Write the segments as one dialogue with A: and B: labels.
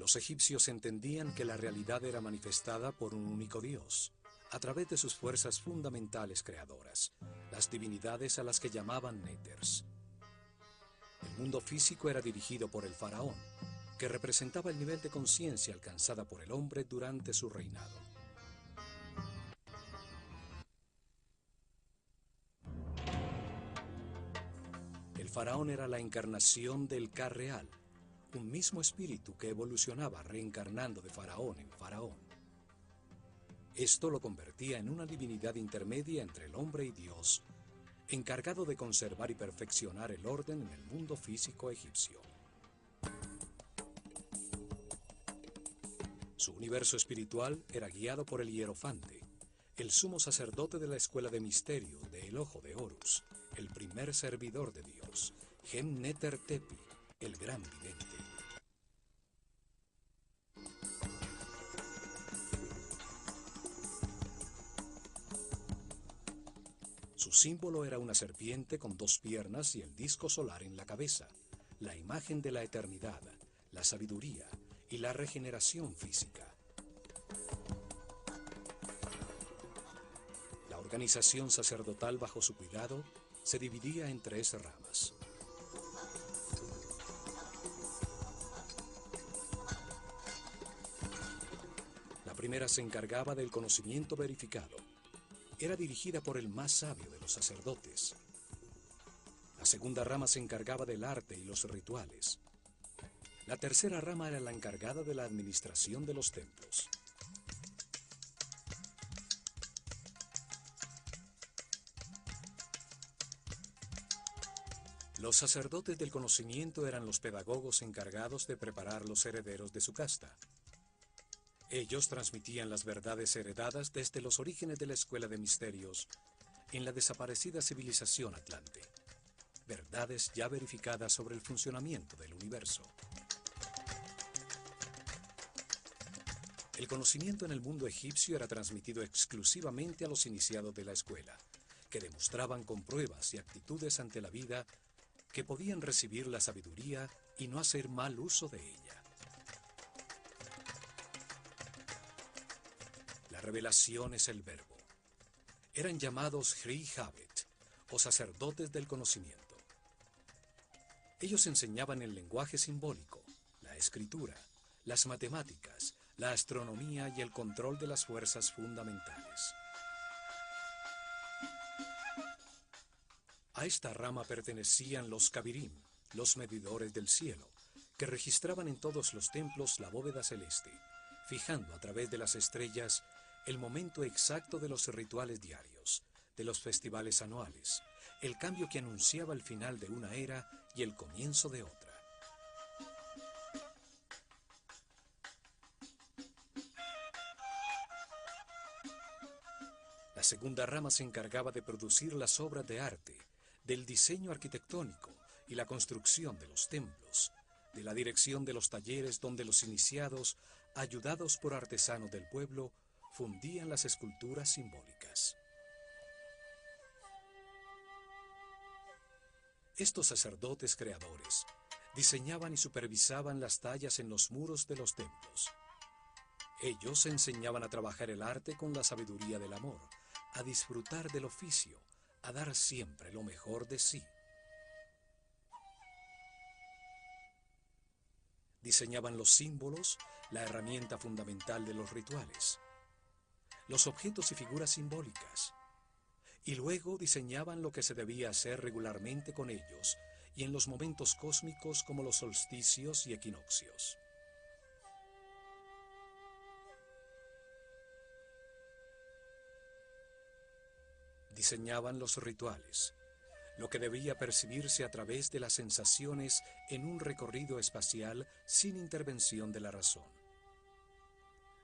A: Los egipcios entendían que la realidad era manifestada por un único Dios, a través de sus fuerzas fundamentales creadoras, las divinidades a las que llamaban néters. El mundo físico era dirigido por el faraón, que representaba el nivel de conciencia alcanzada por el hombre durante su reinado. El faraón era la encarnación del Ka real, un mismo espíritu que evolucionaba reencarnando de faraón en faraón. Esto lo convertía en una divinidad intermedia entre el hombre y Dios, encargado de conservar y perfeccionar el orden en el mundo físico egipcio. Su universo espiritual era guiado por el hierofante, el sumo sacerdote de la escuela de misterio de El Ojo de Horus, el primer servidor de Dios, Gen-Neter-Tepi, el gran vidente. Su símbolo era una serpiente con 2 piernas y el disco solar en la cabeza, la imagen de la eternidad, la sabiduría y la regeneración física. La organización sacerdotal bajo su cuidado se dividía en 3 ramas. La primera se encargaba del conocimiento verificado. Era dirigida por el más sabio de los sacerdotes. La segunda rama se encargaba del arte y los rituales. La tercera rama era la encargada de la administración de los templos. Los sacerdotes del conocimiento eran los pedagogos encargados de preparar los herederos de su casta. Ellos transmitían las verdades heredadas desde los orígenes de la escuela de misterios en la desaparecida civilización atlante. Verdades ya verificadas sobre el funcionamiento del universo. El conocimiento en el mundo egipcio era transmitido exclusivamente a los iniciados de la escuela, que demostraban con pruebas y actitudes ante la vida que podían recibir la sabiduría y no hacer mal uso de ella. La revelación es el verbo. Eran llamados Hri Habet, o sacerdotes del conocimiento. Ellos enseñaban el lenguaje simbólico, la escritura, las matemáticas, la astronomía y el control de las fuerzas fundamentales. A esta rama pertenecían los Kabirim, los medidores del cielo, que registraban en todos los templos la bóveda celeste, fijando a través de las estrellas el momento exacto de los rituales diarios, de los festivales anuales, el cambio que anunciaba el final de una era y el comienzo de otra. La segunda rama se encargaba de producir las obras de arte, del diseño arquitectónico y la construcción de los templos, de la dirección de los talleres donde los iniciados, ayudados por artesanos del pueblo, fundían las esculturas simbólicas. Estos sacerdotes creadores diseñaban y supervisaban las tallas en los muros de los templos. Ellos enseñaban a trabajar el arte con la sabiduría del amor, a disfrutar del oficio, a dar siempre lo mejor de sí. Diseñaban los símbolos, la herramienta fundamental de los rituales, los objetos y figuras simbólicas, y luego diseñaban lo que se debía hacer regularmente con ellos y en los momentos cósmicos como los solsticios y equinoccios. Diseñaban los rituales, lo que debía percibirse a través de las sensaciones en un recorrido espacial sin intervención de la razón.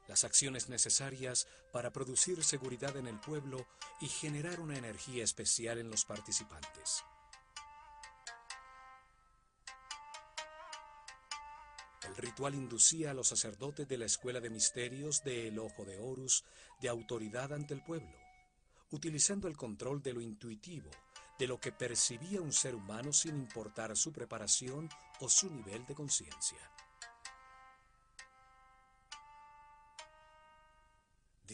A: Las acciones necesarias para producir seguridad en el pueblo y generar una energía especial en los participantes. El ritual inducía a los sacerdotes de la escuela de misterios de El Ojo de Horus de autoridad ante el pueblo, utilizando el control de lo intuitivo, de lo que percibía un ser humano sin importar su preparación o su nivel de conciencia.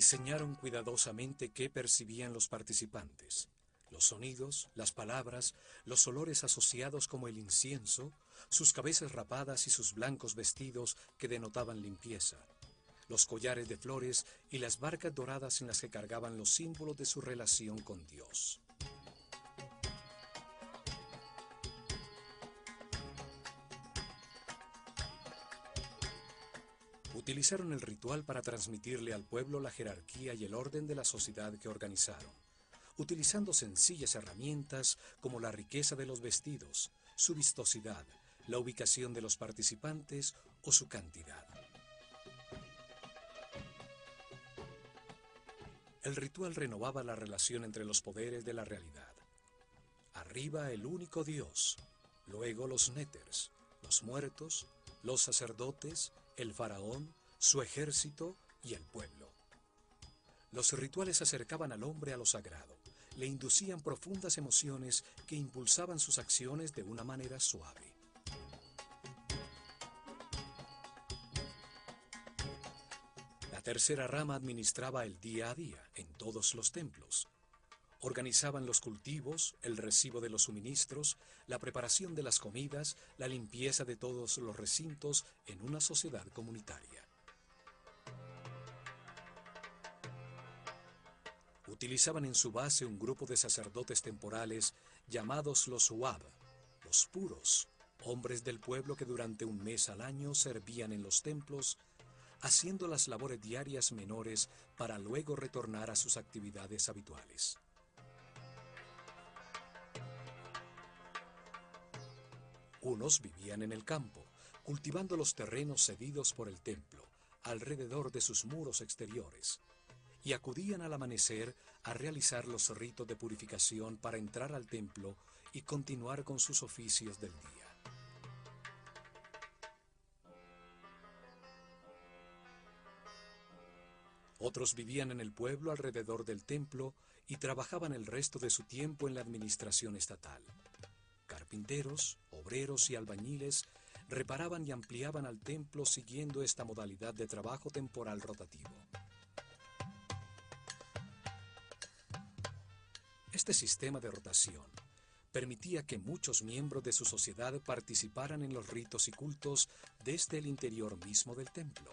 A: Diseñaron cuidadosamente qué percibían los participantes, los sonidos, las palabras, los olores asociados como el incienso, sus cabezas rapadas y sus blancos vestidos que denotaban limpieza, los collares de flores y las barcas doradas en las que cargaban los símbolos de su relación con Dios. Utilizaron el ritual para transmitirle al pueblo la jerarquía y el orden de la sociedad que organizaron, utilizando sencillas herramientas como la riqueza de los vestidos, su vistosidad, la ubicación de los participantes o su cantidad. El ritual renovaba la relación entre los poderes de la realidad. Arriba el único Dios, luego los néters, los muertos, los sacerdotes, el faraón, su ejército y el pueblo. Los rituales acercaban al hombre a lo sagrado, le inducían profundas emociones que impulsaban sus acciones de una manera suave. La tercera rama administraba el día a día en todos los templos. Organizaban los cultivos, el recibo de los suministros, la preparación de las comidas, la limpieza de todos los recintos en una sociedad comunitaria. Utilizaban en su base un grupo de sacerdotes temporales llamados los Wab, los puros, hombres del pueblo que durante un mes al año servían en los templos, haciendo las labores diarias menores para luego retornar a sus actividades habituales. Unos vivían en el campo, cultivando los terrenos cedidos por el templo, alrededor de sus muros exteriores, y acudían al amanecer a realizar los ritos de purificación para entrar al templo y continuar con sus oficios del día. Otros vivían en el pueblo alrededor del templo y trabajaban el resto de su tiempo en la administración estatal. Carpinteros, obreros y albañiles reparaban y ampliaban al templo siguiendo esta modalidad de trabajo temporal rotativo. Este sistema de rotación permitía que muchos miembros de su sociedad participaran en los ritos y cultos desde el interior mismo del templo,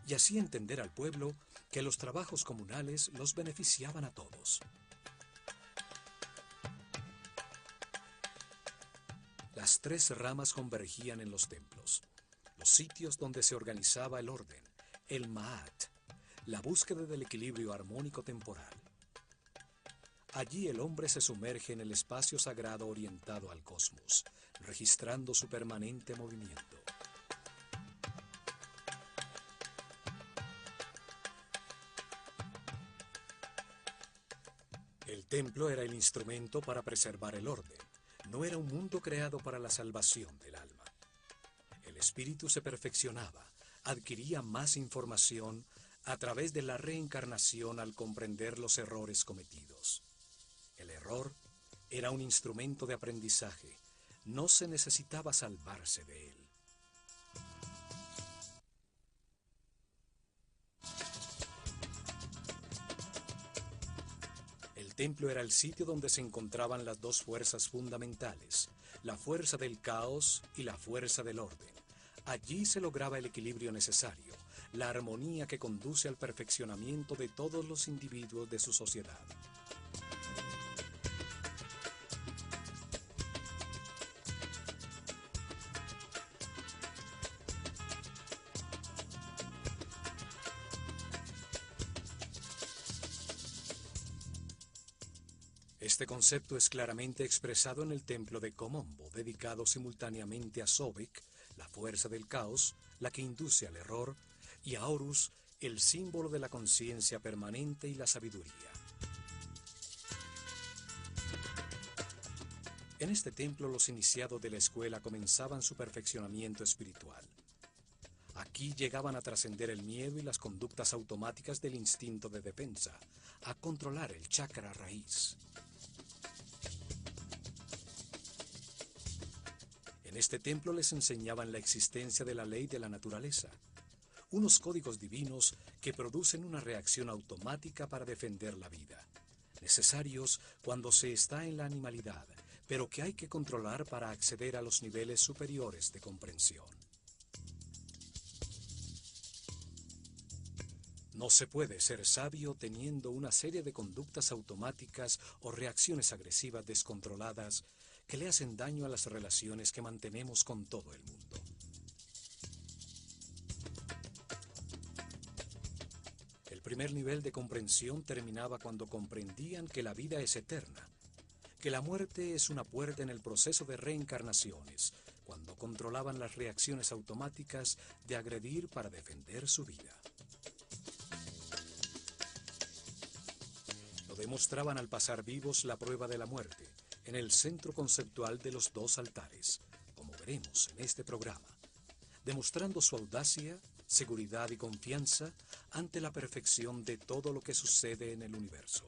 A: y así entender al pueblo que los trabajos comunales los beneficiaban a todos. Las tres ramas convergían en los templos, los sitios donde se organizaba el orden, el Ma'at, la búsqueda del equilibrio armónico temporal. Allí el hombre se sumerge en el espacio sagrado orientado al cosmos, registrando su permanente movimiento. El templo era el instrumento para preservar el orden. No era un mundo creado para la salvación del alma. El espíritu se perfeccionaba, adquiría más información a través de la reencarnación al comprender los errores cometidos. El error era un instrumento de aprendizaje, no se necesitaba salvarse de él. El templo era el sitio donde se encontraban las dos fuerzas fundamentales, la fuerza del caos y la fuerza del orden. Allí se lograba el equilibrio necesario, la armonía que conduce al perfeccionamiento de todos los individuos de su sociedad. Este concepto es claramente expresado en el templo de Komombo, dedicado simultáneamente a Sobek, la fuerza del caos, la que induce al error, y a Horus, el símbolo de la conciencia permanente y la sabiduría. En este templo los iniciados de la escuela comenzaban su perfeccionamiento espiritual. Aquí llegaban a trascender el miedo y las conductas automáticas del instinto de defensa, a controlar el chakra raíz. En este templo les enseñaban la existencia de la ley de la naturaleza, unos códigos divinos que producen una reacción automática para defender la vida, necesarios cuando se está en la animalidad, pero que hay que controlar para acceder a los niveles superiores de comprensión. No se puede ser sabio teniendo una serie de conductas automáticas o reacciones agresivas descontroladas que le hacen daño a las relaciones que mantenemos con todo el mundo. El primer nivel de comprensión terminaba cuando comprendían que la vida es eterna, que la muerte es una puerta en el proceso de reencarnaciones, cuando controlaban las reacciones automáticas de agredir para defender su vida. Lo demostraban al pasar vivos la prueba de la muerte, en el centro conceptual de los dos altares, como veremos en este programa, demostrando su audacia, seguridad y confianza ante la perfección de todo lo que sucede en el universo.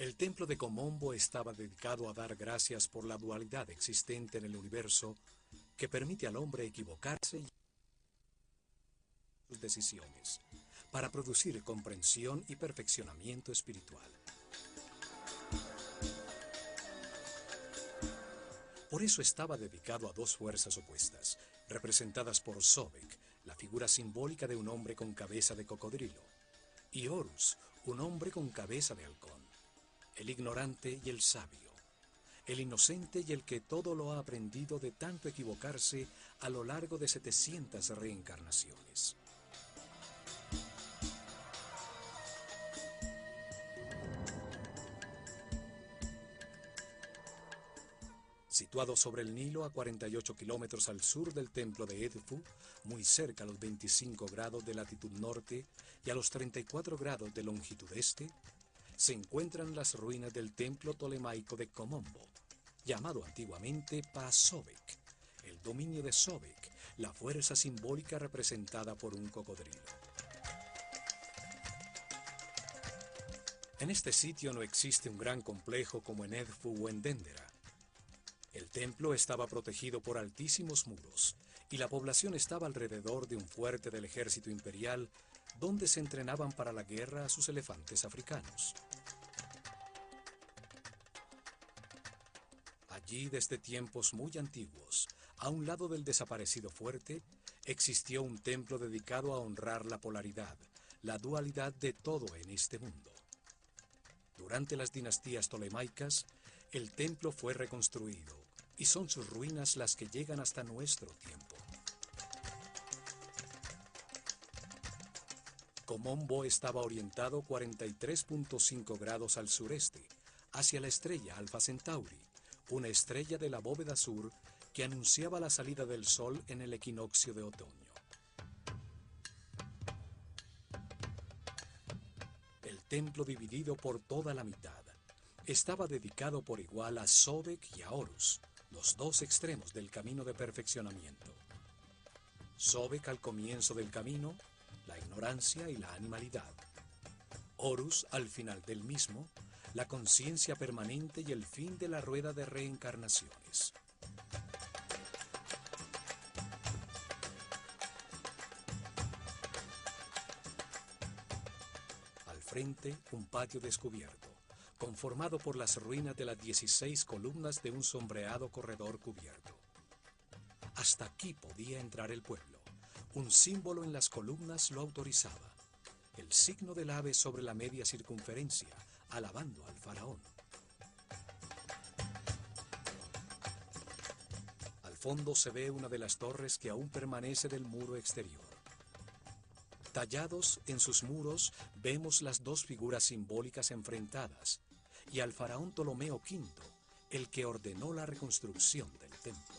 A: El templo de Komombo estaba dedicado a dar gracias por la dualidad existente en el universo que permite al hombre equivocarse y sus decisiones, para producir comprensión y perfeccionamiento espiritual. Por eso estaba dedicado a dos fuerzas opuestas, representadas por Sobek, la figura simbólica de un hombre con cabeza de cocodrilo, y Horus, un hombre con cabeza de halcón, el ignorante y el sabio, el inocente y el que todo lo ha aprendido de tanto equivocarse a lo largo de 700 reencarnaciones. Situado sobre el Nilo a 48 kilómetros al sur del templo de Edfu, muy cerca a los 25 grados de latitud norte y a los 34 grados de longitud este, se encuentran las ruinas del templo tolemaico de Komombo, llamado antiguamente Pa-Sobek, el dominio de Sobek, la fuerza simbólica representada por un cocodrilo. En este sitio no existe un gran complejo como en Edfu o en Dendera. El templo estaba protegido por altísimos muros y la población estaba alrededor de un fuerte del ejército imperial donde se entrenaban para la guerra a sus elefantes africanos. Allí, desde tiempos muy antiguos, a un lado del desaparecido fuerte, existió un templo dedicado a honrar la polaridad, la dualidad de todo en este mundo. Durante las dinastías tolemaicas, el templo fue reconstruido y son sus ruinas las que llegan hasta nuestro tiempo. Komombo estaba orientado 43.5 grados al sureste, hacia la estrella Alfa Centauri, una estrella de la bóveda sur que anunciaba la salida del sol en el equinoccio de otoño. El templo, dividido por toda la mitad, estaba dedicado por igual a Sobek y a Horus, los dos extremos del camino de perfeccionamiento. Sobek al comienzo del camino, la ignorancia y la animalidad. Horus al final del mismo, la conciencia permanente y el fin de la rueda de reencarnaciones. Al frente, un patio descubierto, conformado por las ruinas de las 16 columnas de un sombreado corredor cubierto. Hasta aquí podía entrar el pueblo. Un símbolo en las columnas lo autorizaba, el signo del ave sobre la media circunferencia, alabando al faraón. Al fondo se ve una de las torres que aún permanece del muro exterior. Tallados en sus muros vemos las dos figuras simbólicas enfrentadas y al faraón Ptolomeo V, el que ordenó la reconstrucción del templo.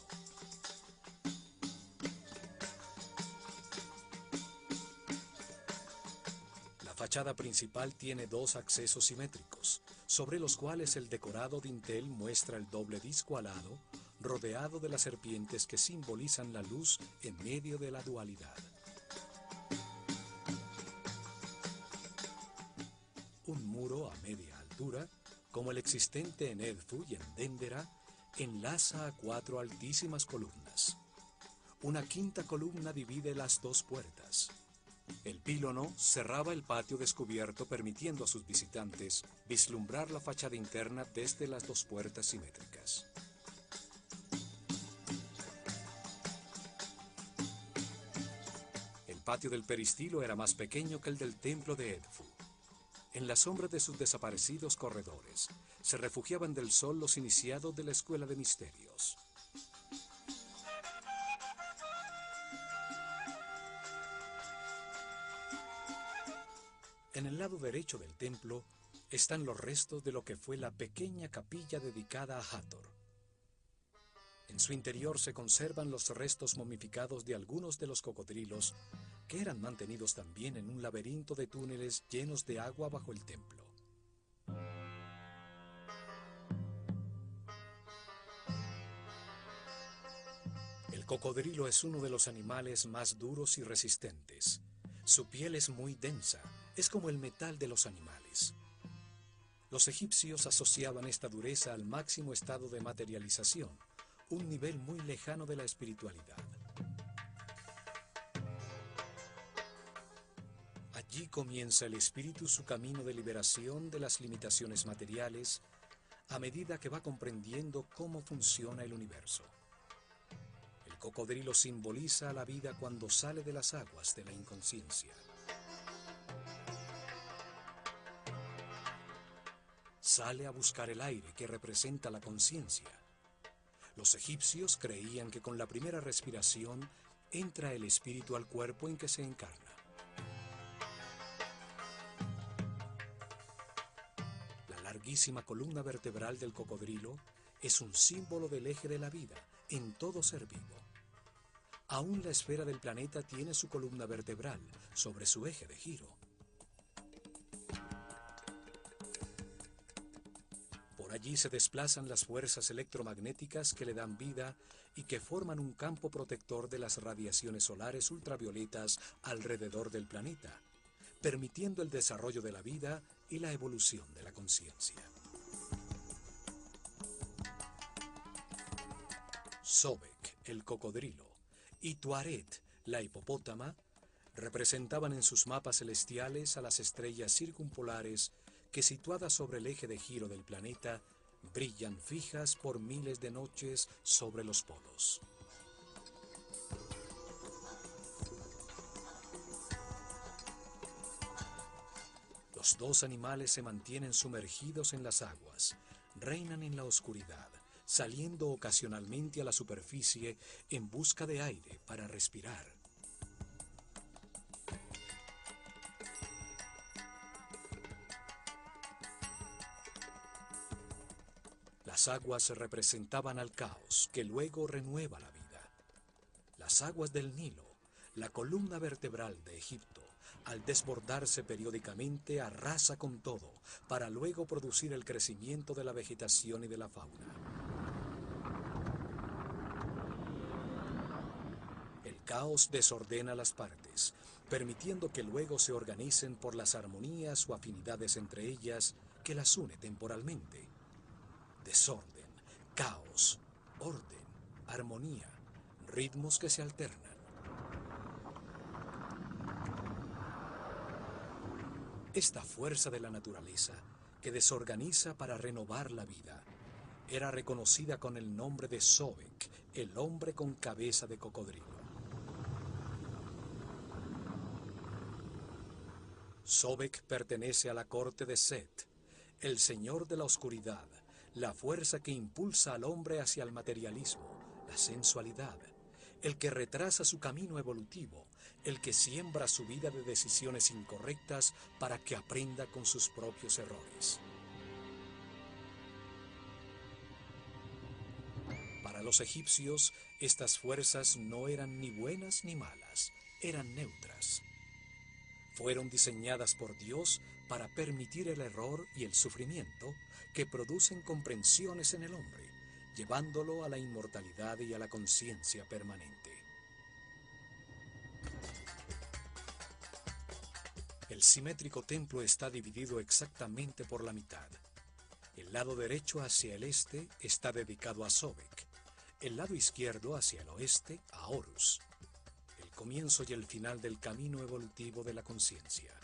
A: La fachada principal tiene dos accesos simétricos, sobre los cuales el decorado dintel muestra el doble disco alado, rodeado de las serpientes que simbolizan la luz en medio de la dualidad. estructura, como el existente en Edfu y en Dendera, enlaza a 4 altísimas columnas. Una quinta columna divide las 2 puertas. El pílono cerraba el patio descubierto, permitiendo a sus visitantes vislumbrar la fachada interna desde las 2 puertas simétricas. El patio del peristilo era más pequeño que el del templo de Edfu. En la sombra de sus desaparecidos corredores se refugiaban del sol los iniciados de la escuela de misterios. En el lado derecho del templo están los restos de lo que fue la pequeña capilla dedicada a Hathor. En su interior se conservan los restos momificados de algunos de los cocodrilos que eran mantenidos también en un laberinto de túneles llenos de agua bajo el templo. El cocodrilo es uno de los animales más duros y resistentes. Su piel es muy densa, es como el metal de los animales. Los egipcios asociaban esta dureza al máximo estado de materialización, un nivel muy lejano de la espiritualidad. Allí comienza el espíritu su camino de liberación de las limitaciones materiales a medida que va comprendiendo cómo funciona el universo. El cocodrilo simboliza a la vida cuando sale de las aguas de la inconsciencia. Sale a buscar el aire que representa la conciencia. Los egipcios creían que con la primera respiración entra el espíritu al cuerpo en que se encarna. La larguísima columna vertebral del cocodrilo es un símbolo del eje de la vida en todo ser vivo. Aún la esfera del planeta tiene su columna vertebral sobre su eje de giro. Por allí se desplazan las fuerzas electromagnéticas que le dan vida y que forman un campo protector de las radiaciones solares ultravioletas alrededor del planeta, permitiendo el desarrollo de la vida y la evolución de la conciencia. Sobek, el cocodrilo, y Tuaret, la hipopótama, representaban en sus mapas celestiales a las estrellas circumpolares que, situadas sobre el eje de giro del planeta, brillan fijas por miles de noches sobre los polos. Los 2 animales se mantienen sumergidos en las aguas, reinan en la oscuridad, saliendo ocasionalmente a la superficie en busca de aire para respirar. Las aguas representaban al caos, que luego renueva la vida. Las aguas del Nilo, la columna vertebral de Egipto, al desbordarse periódicamente, arrasa con todo, para luego producir el crecimiento de la vegetación y de la fauna. El caos desordena las partes, permitiendo que luego se organicen por las armonías o afinidades entre ellas que las une temporalmente. Desorden, caos, orden, armonía, ritmos que se alternan. Esta fuerza de la naturaleza, que desorganiza para renovar la vida, era reconocida con el nombre de Sobek, el hombre con cabeza de cocodrilo. Sobek pertenece a la corte de Set, el señor de la oscuridad, la fuerza que impulsa al hombre hacia el materialismo, la sensualidad, el que retrasa su camino evolutivo, el que siembra su vida de decisiones incorrectas para que aprenda con sus propios errores. Para los egipcios, estas fuerzas no eran ni buenas ni malas, eran neutras. Fueron diseñadas por Dios para permitir el error y el sufrimiento que producen comprensiones en el hombre, llevándolo a la inmortalidad y a la conciencia permanente. El simétrico templo está dividido exactamente por la mitad. lado derecho hacia el este está dedicado a Sobek, el lado izquierdo hacia el oeste a Horus, el comienzo y el final del camino evolutivo de la conciencia.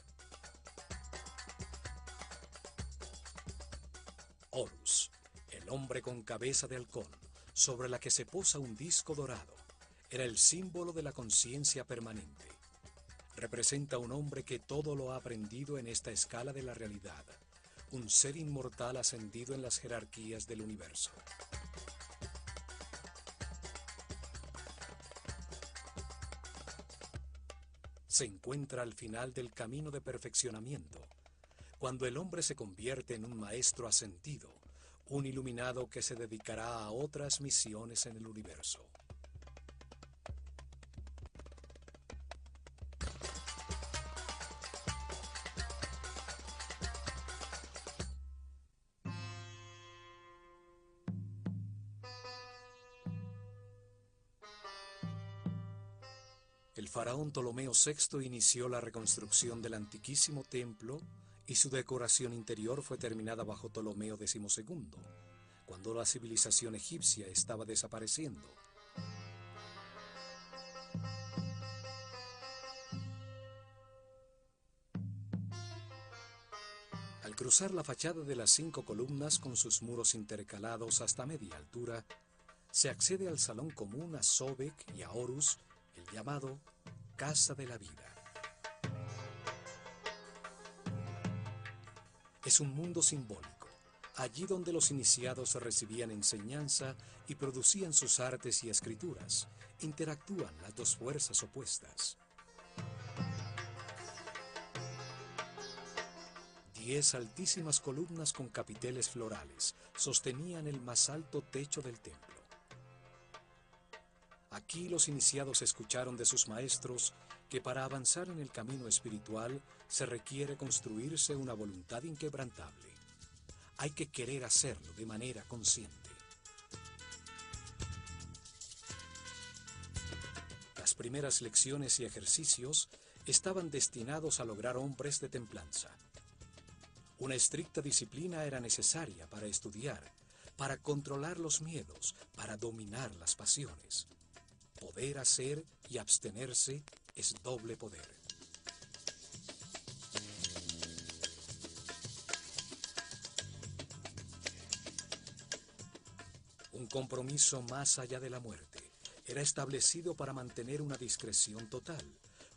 A: Horus, el hombre con cabeza de halcón, sobre la que se posa un disco dorado, era el símbolo de la conciencia permanente. Representa un hombre que todo lo ha aprendido en esta escala de la realidad, un ser inmortal ascendido en las jerarquías del universo. Se encuentra al final del camino de perfeccionamiento, cuando el hombre se convierte en un maestro ascendido, un iluminado que se dedicará a otras misiones en el universo. El faraón Ptolomeo VI inició la reconstrucción del antiquísimo templo y su decoración interior fue terminada bajo Ptolomeo XII, cuando la civilización egipcia estaba desapareciendo. Al cruzar la fachada de las 5 columnas con sus muros intercalados hasta media altura, se accede al salón común a Sobek y a Horus, el llamado Casa de la Vida. Es un mundo simbólico, allí donde los iniciados recibían enseñanza y producían sus artes y escrituras. Interactúan las dos fuerzas opuestas. 10 altísimas columnas con capiteles florales sostenían el más alto techo del templo. Aquí los iniciados escucharon de sus maestros que para avanzar en el camino espiritual se requiere construirse una voluntad inquebrantable. Hay que querer hacerlo de manera consciente. Las primeras lecciones y ejercicios estaban destinados a lograr hombres de templanza. Una estricta disciplina era necesaria para estudiar, para controlar los miedos, para dominar las pasiones. Poder hacer y abstenerse es doble poder. Un compromiso más allá de la muerte era establecido para mantener una discreción total,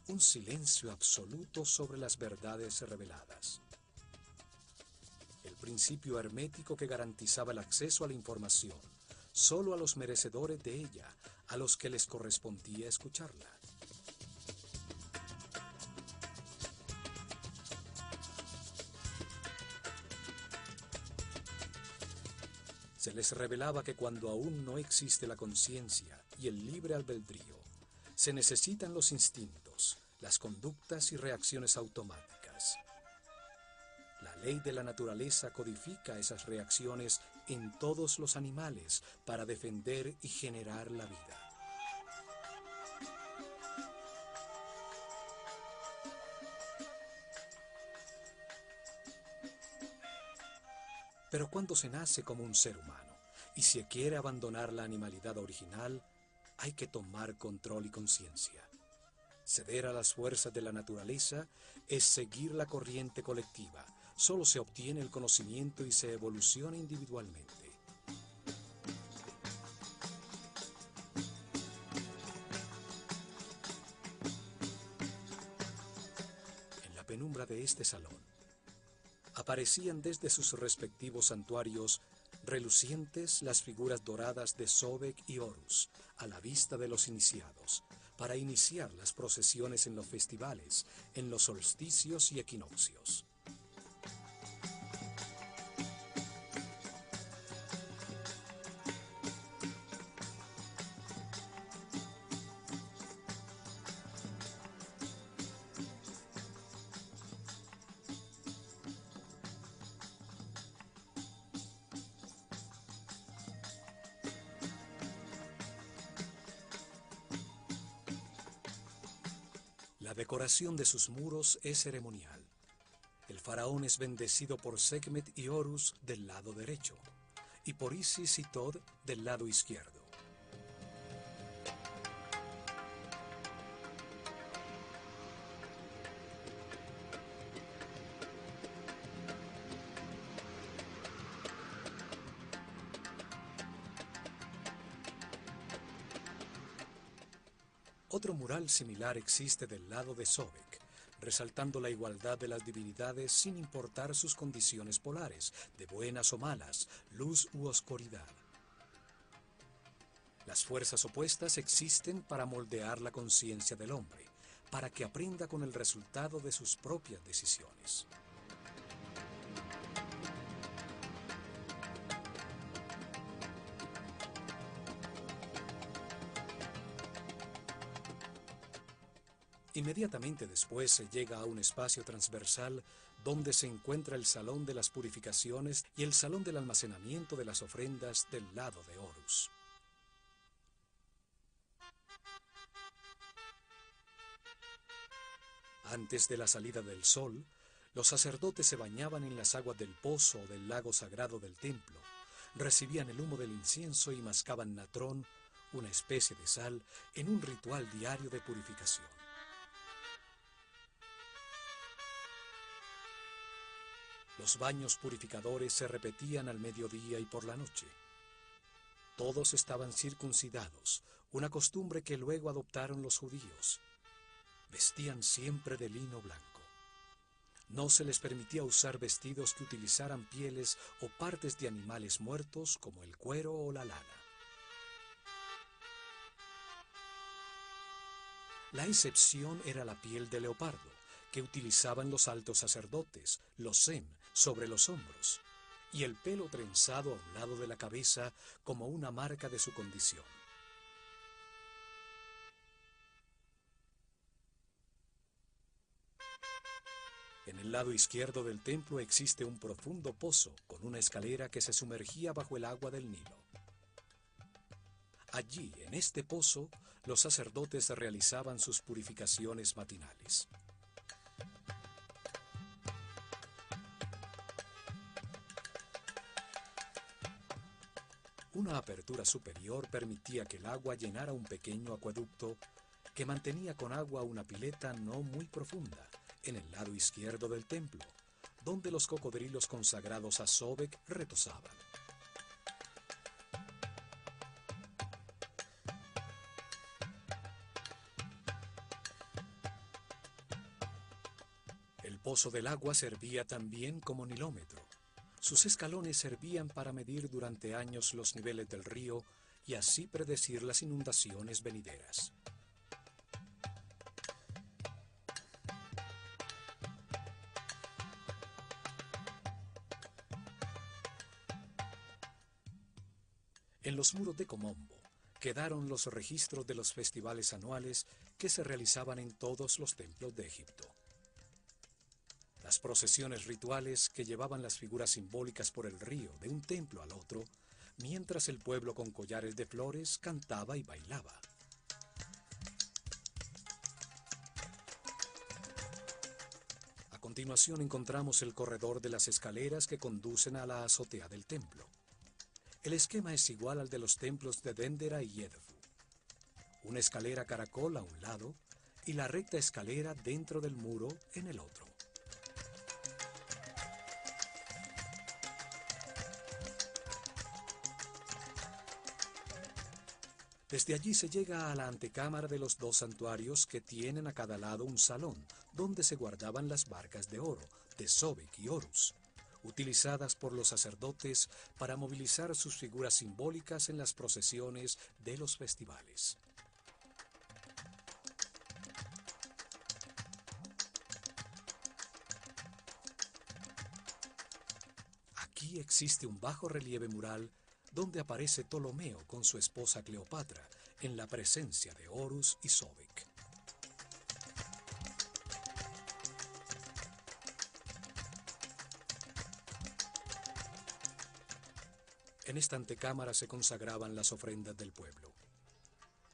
A: un silencio absoluto sobre las verdades reveladas. El principio hermético que garantizaba el acceso a la información solo a los merecedores de ella, a los que les correspondía escucharla. Se les revelaba que cuando aún no existe la conciencia y el libre albedrío, se necesitan los instintos, las conductas y reacciones automáticas. La ley de la naturaleza codifica esas reacciones en todos los animales para defender y generar la vida. Pero cuando se nace como un ser humano y se quiere abandonar la animalidad original, hay que tomar control y conciencia. Ceder a las fuerzas de la naturaleza es seguir la corriente colectiva. Solo se obtiene el conocimiento y se evoluciona individualmente. En la penumbra de este salón, aparecían desde sus respectivos santuarios relucientes las figuras doradas de Sobek y Horus, a la vista de los iniciados, para iniciar las procesiones en los festivales, en los solsticios y equinoccios. La decoración de sus muros es ceremonial. El faraón es bendecido por Sekhmet y Horus del lado derecho, y por Isis y Tod del lado izquierdo. Otro mural similar existe del lado de Sobek, resaltando la igualdad de las divinidades sin importar sus condiciones polares, de buenas o malas, luz u oscuridad. Las fuerzas opuestas existen para moldear la conciencia del hombre, para que aprenda con el resultado de sus propias decisiones. Inmediatamente después se llega a un espacio transversal donde se encuentra el salón de las purificaciones y el salón del almacenamiento de las ofrendas del lado de Horus. Antes de la salida del sol, los sacerdotes se bañaban en las aguas del pozo o del lago sagrado del templo, recibían el humo del incienso y mascaban natrón, una especie de sal, en un ritual diario de purificación. Los baños purificadores se repetían al mediodía y por la noche. Todos estaban circuncidados, una costumbre que luego adoptaron los judíos. Vestían siempre de lino blanco. No se les permitía usar vestidos que utilizaran pieles o partes de animales muertos como el cuero o la lana. La excepción era la piel de leopardo, que utilizaban los altos sacerdotes, los zen, sobre los hombros, y el pelo trenzado a un lado de la cabeza como una marca de su condición. En el lado izquierdo del templo existe un profundo pozo con una escalera que se sumergía bajo el agua del Nilo. Allí, en este pozo, los sacerdotes realizaban sus purificaciones matinales. Una apertura superior permitía que el agua llenara un pequeño acueducto que mantenía con agua una pileta no muy profunda en el lado izquierdo del templo, donde los cocodrilos consagrados a Sobek retosaban. El pozo del agua servía también como nilómetro. Sus escalones servían para medir durante años los niveles del río y así predecir las inundaciones venideras. En los muros de Komombo quedaron los registros de los festivales anuales que se realizaban en todos los templos de Egipto. Las procesiones rituales que llevaban las figuras simbólicas por el río de un templo al otro, mientras el pueblo con collares de flores cantaba y bailaba. A continuación encontramos el corredor de las escaleras que conducen a la azotea del templo. El esquema es igual al de los templos de Dendera y Edfu. Una escalera caracol a un lado y la recta escalera dentro del muro en el otro. Desde allí se llega a la antecámara de los dos santuarios que tienen a cada lado un salón donde se guardaban las barcas de oro de Sobek y Horus, utilizadas por los sacerdotes para movilizar sus figuras simbólicas en las procesiones de los festivales. Aquí existe un bajo relieve mural donde aparece Ptolomeo con su esposa Cleopatra en la presencia de Horus y Sobek. En esta antecámara se consagraban las ofrendas del pueblo.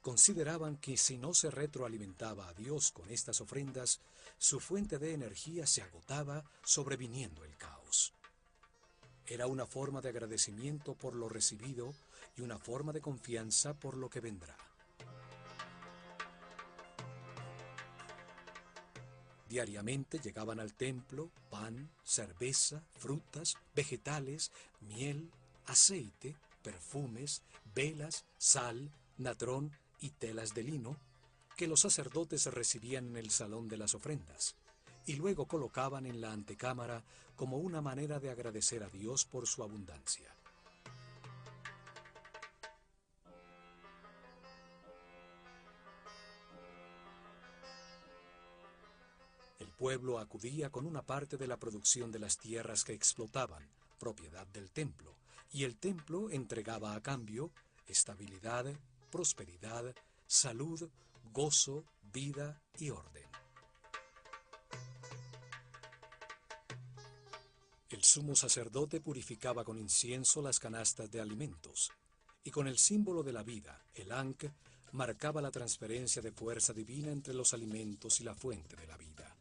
A: Consideraban que si no se retroalimentaba a Dios con estas ofrendas, su fuente de energía se agotaba, sobreviniendo el caos. Era una forma de agradecimiento por lo recibido y una forma de confianza por lo que vendrá. Diariamente llegaban al templo pan, cerveza, frutas, vegetales, miel, aceite, perfumes, velas, sal, natrón y telas de lino, que los sacerdotes recibían en el salón de las ofrendas, y luego colocaban en la antecámara como una manera de agradecer a Dios por su abundancia. El pueblo acudía con una parte de la producción de las tierras que explotaban, propiedad del templo, y el templo entregaba a cambio estabilidad, prosperidad, salud, gozo, vida y orden. El sumo sacerdote purificaba con incienso las canastas de alimentos, y con el símbolo de la vida, el Ankh, marcaba la transferencia de fuerza divina entre los alimentos y la fuente de la vida.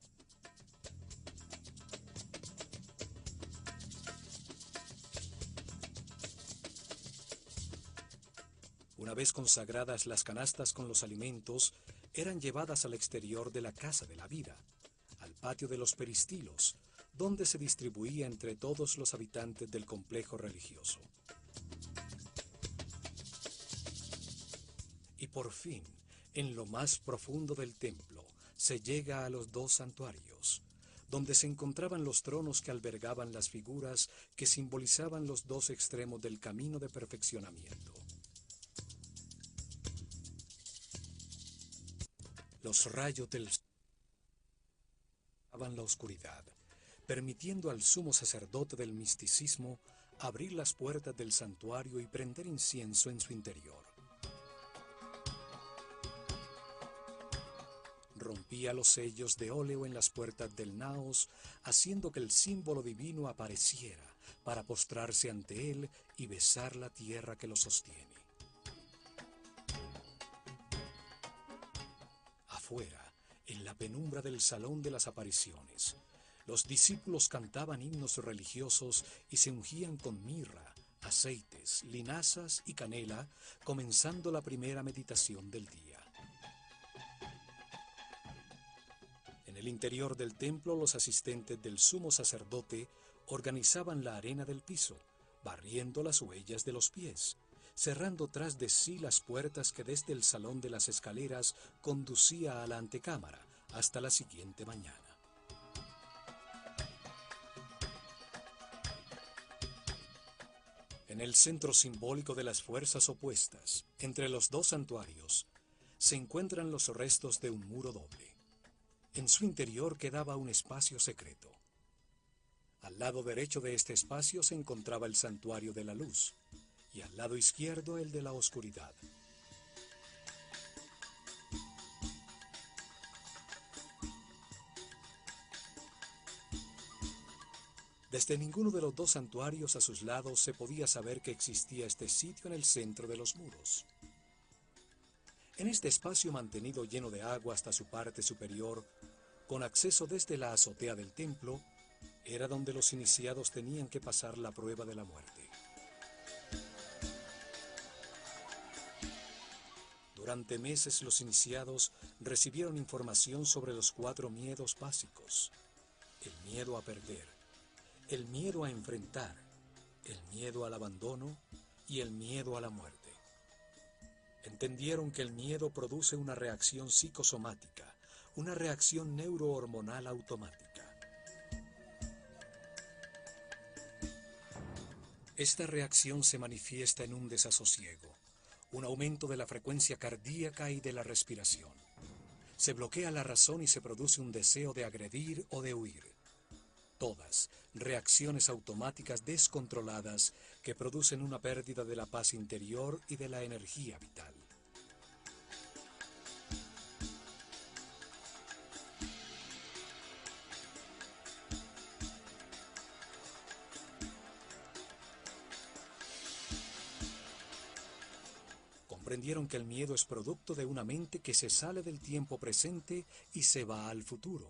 A: Una vez consagradas las canastas con los alimentos, eran llevadas al exterior de la casa de la vida, al patio de los peristilos, donde se distribuía entre todos los habitantes del complejo religioso. Y por fin, en lo más profundo del templo, se llega a los dos santuarios, donde se encontraban los tronos que albergaban las figuras que simbolizaban los dos extremos del camino de perfeccionamiento. Los rayos del sol daban la oscuridad, permitiendo al sumo sacerdote del misticismo abrir las puertas del santuario y prender incienso en su interior. Rompía los sellos de óleo en las puertas del naos, haciendo que el símbolo divino apareciera para postrarse ante él y besar la tierra que lo sostiene. Afuera, en la penumbra del salón de las apariciones, los discípulos cantaban himnos religiosos y se ungían con mirra, aceites, linazas y canela, comenzando la primera meditación del día. En el interior del templo, los asistentes del sumo sacerdote organizaban la arena del piso, barriendo las huellas de los pies, cerrando tras de sí las puertas que desde el salón de las escaleras conducía a la antecámara hasta la siguiente mañana. En el centro simbólico de las fuerzas opuestas, entre los dos santuarios, se encuentran los restos de un muro doble. En su interior quedaba un espacio secreto. Al lado derecho de este espacio se encontraba el santuario de la luz, y al lado izquierdo el de la oscuridad. Desde ninguno de los dos santuarios a sus lados se podía saber que existía este sitio en el centro de los muros. En este espacio mantenido lleno de agua hasta su parte superior, con acceso desde la azotea del templo, era donde los iniciados tenían que pasar la prueba de la muerte. Durante meses los iniciados recibieron información sobre los 4 miedos básicos: el miedo a perder, el miedo a enfrentar, el miedo al abandono y el miedo a la muerte. Entendieron que el miedo produce una reacción psicosomática, una reacción neurohormonal automática. Esta reacción se manifiesta en un desasosiego, un aumento de la frecuencia cardíaca y de la respiración. Se bloquea la razón y se produce un deseo de agredir o de huir. Todas reacciones automáticas descontroladas que producen una pérdida de la paz interior y de la energía vital. Comprendieron que el miedo es producto de una mente que se sale del tiempo presente y se va al futuro,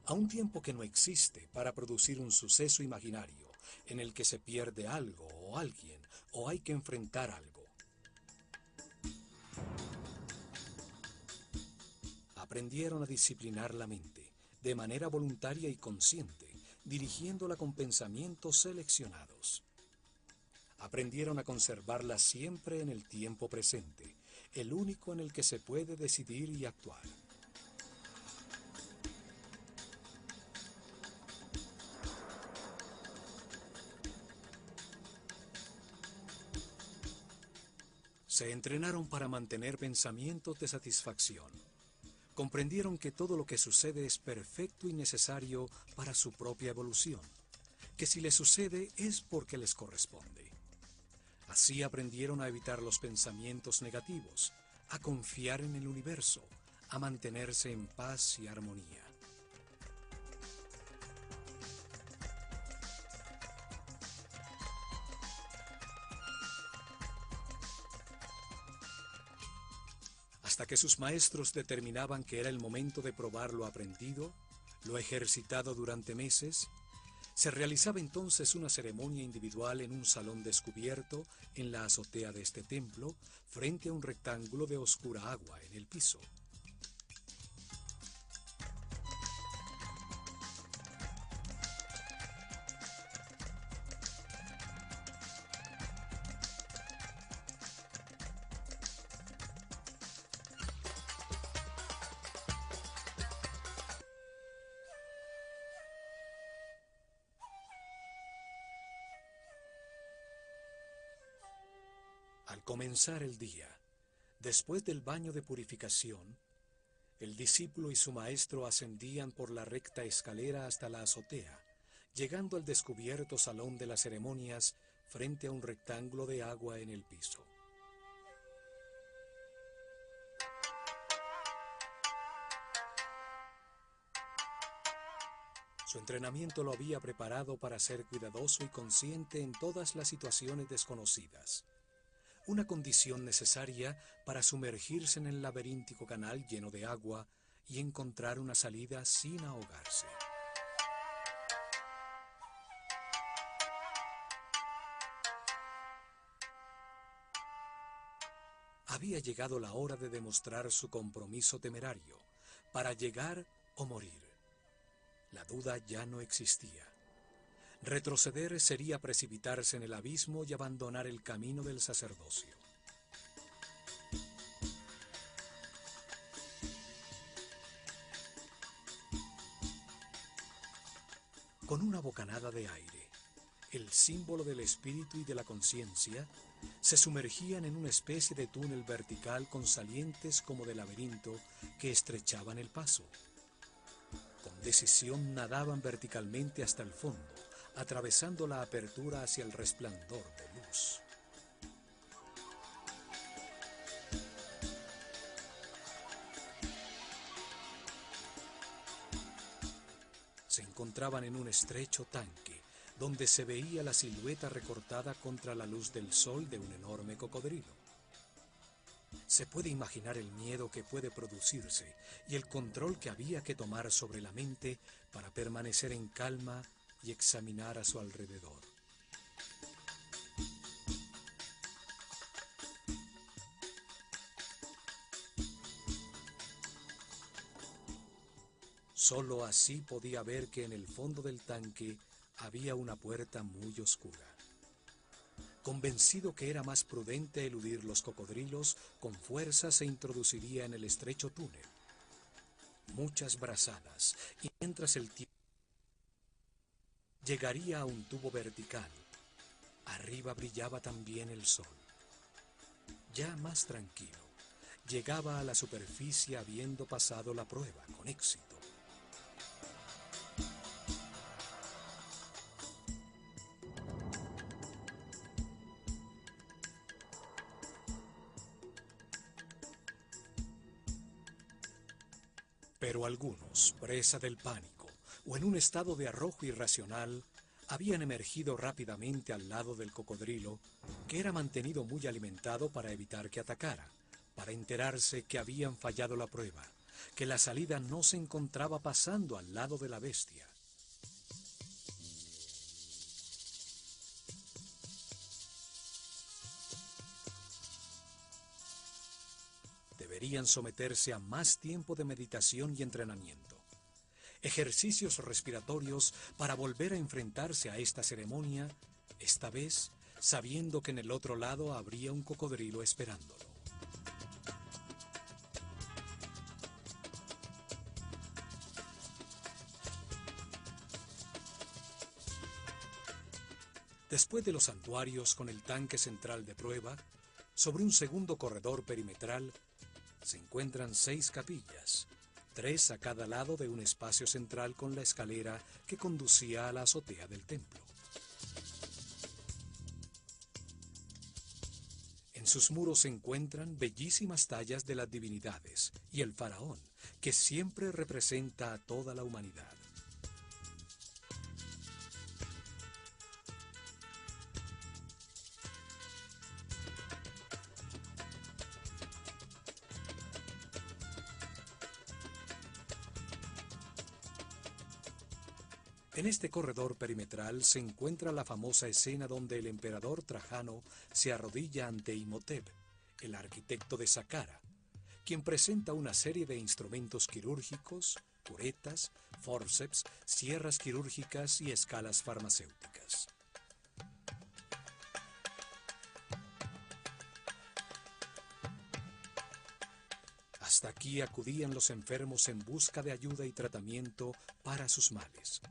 A: a un tiempo que no existe, para producir un suceso imaginario en el que se pierde algo o alguien o hay que enfrentar algo. Aprendieron a disciplinar la mente de manera voluntaria y consciente, dirigiéndola con pensamientos seleccionados. Aprendieron a conservarla siempre en el tiempo presente, el único en el que se puede decidir y actuar. Se entrenaron para mantener pensamientos de satisfacción. Comprendieron que todo lo que sucede es perfecto y necesario para su propia evolución, que si les sucede es porque les corresponde. Así aprendieron a evitar los pensamientos negativos, a confiar en el universo, a mantenerse en paz y armonía. Hasta que sus maestros determinaban que era el momento de probar lo aprendido, lo ejercitado durante meses, se realizaba entonces una ceremonia individual en un salón descubierto en la azotea de este templo, frente a un rectángulo de oscura agua en el piso. Al comenzar el día, después del baño de purificación, el discípulo y su maestro ascendían por la recta escalera hasta la azotea, llegando al descubierto salón de las ceremonias frente a un rectángulo de agua en el piso. Su entrenamiento lo había preparado para ser cuidadoso y consciente en todas las situaciones desconocidas, una condición necesaria para sumergirse en el laberíntico canal lleno de agua y encontrar una salida sin ahogarse. Había llegado la hora de demostrar su compromiso temerario, para llegar o morir. La duda ya no existía. Retroceder sería precipitarse en el abismo y abandonar el camino del sacerdocio. Con una bocanada de aire, el símbolo del espíritu y de la conciencia se sumergían en una especie de túnel vertical con salientes como de laberinto que estrechaban el paso. Con decisión nadaban verticalmente hasta el fondo, atravesando la apertura hacia el resplandor de luz. Se encontraban en un estrecho tanque, donde se veía la silueta recortada contra la luz del sol de un enorme cocodrilo. Se puede imaginar el miedo que puede producirse y el control que había que tomar sobre la mente para permanecer en calma y examinar a su alrededor. Solo así podía ver que en el fondo del tanque había una puerta muy oscura. Convencido que era más prudente eludir los cocodrilos, con fuerza se introduciría en el estrecho túnel. Muchas brazadas, y mientras el tiempo llegaría a un tubo vertical. Arriba brillaba también el sol. Ya más tranquilo, llegaba a la superficie habiendo pasado la prueba con éxito. Pero algunos, presa del pánico o en un estado de arrojo irracional, habían emergido rápidamente al lado del cocodrilo, que era mantenido muy alimentado para evitar que atacara, para enterarse que habían fallado la prueba, que la salida no se encontraba pasando al lado de la bestia. Deberían someterse a más tiempo de meditación y entrenamiento, ejercicios respiratorios para volver a enfrentarse a esta ceremonia, esta vez sabiendo que en el otro lado habría un cocodrilo esperándolo. Después de los santuarios con el tanque central de prueba, sobre un segundo corredor perimetral se encuentran 6 capillas, 3 a cada lado de un espacio central con la escalera que conducía a la azotea del templo. En sus muros se encuentran bellísimas tallas de las divinidades y el faraón, que siempre representa a toda la humanidad. En este corredor perimetral se encuentra la famosa escena donde el emperador Trajano se arrodilla ante Imhotep, el arquitecto de Saqqara, quien presenta una serie de instrumentos quirúrgicos, curetas, forceps, sierras quirúrgicas y escalas farmacéuticas. Hasta aquí acudían los enfermos en busca de ayuda y tratamiento para sus males.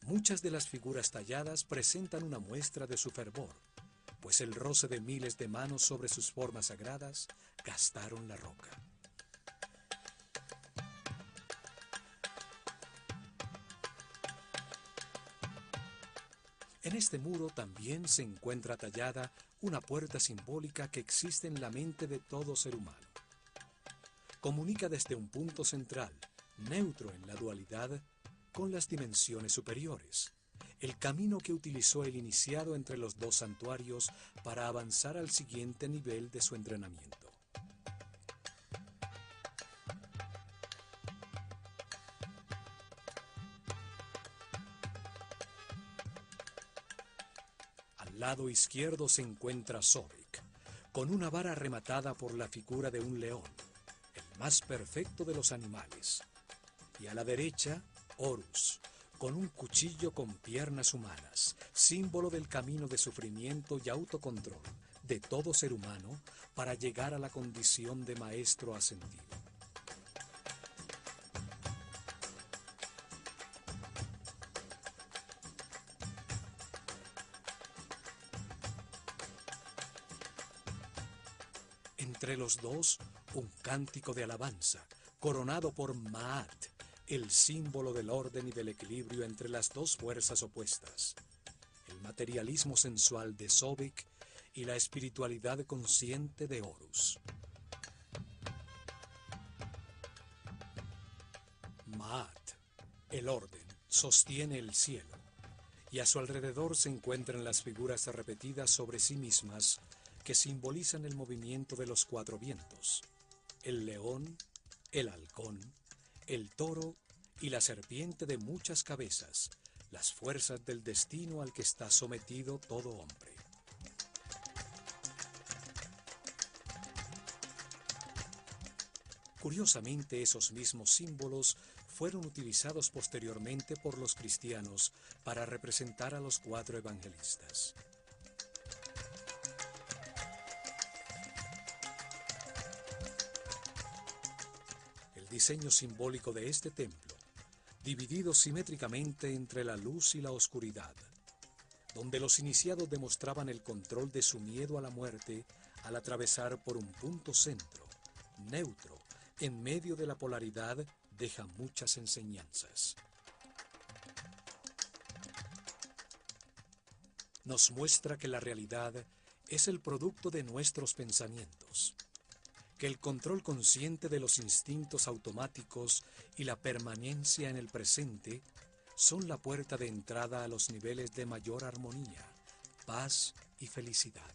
A: Muchas de las figuras talladas presentan una muestra de su fervor, pues el roce de miles de manos sobre sus formas sagradas gastaron la roca. En este muro también se encuentra tallada una puerta simbólica que existe en la mente de todo ser humano. Comunica desde un punto central, neutro en la dualidad, con las dimensiones superiores, el camino que utilizó el iniciado entre los 2 santuarios para avanzar al siguiente nivel de su entrenamiento. Al lado izquierdo se encuentra Sobek, con una vara rematada por la figura de un león, el más perfecto de los animales, y a la derecha Horus, con un cuchillo con piernas humanas, símbolo del camino de sufrimiento y autocontrol de todo ser humano para llegar a la condición de maestro ascendido. Entre los dos, un cántico de alabanza, coronado por Maat, el símbolo del orden y del equilibrio entre las 2 fuerzas opuestas, el materialismo sensual de Sobek y la espiritualidad consciente de Horus. Maat, el orden, sostiene el cielo, y a su alrededor se encuentran las figuras repetidas sobre sí mismas que simbolizan el movimiento de los 4 vientos, el león, el halcón, el toro y la serpiente de muchas cabezas, las fuerzas del destino al que está sometido todo hombre. Curiosamente, esos mismos símbolos fueron utilizados posteriormente por los cristianos para representar a los 4 evangelistas. El diseño simbólico de este templo, dividido simétricamente entre la luz y la oscuridad, donde los iniciados demostraban el control de su miedo a la muerte al atravesar por un punto centro, neutro, en medio de la polaridad, deja muchas enseñanzas. Nos muestra que la realidad es el producto de nuestros pensamientos, que el control consciente de los instintos automáticos y la permanencia en el presente son la puerta de entrada a los niveles de mayor armonía, paz y felicidad.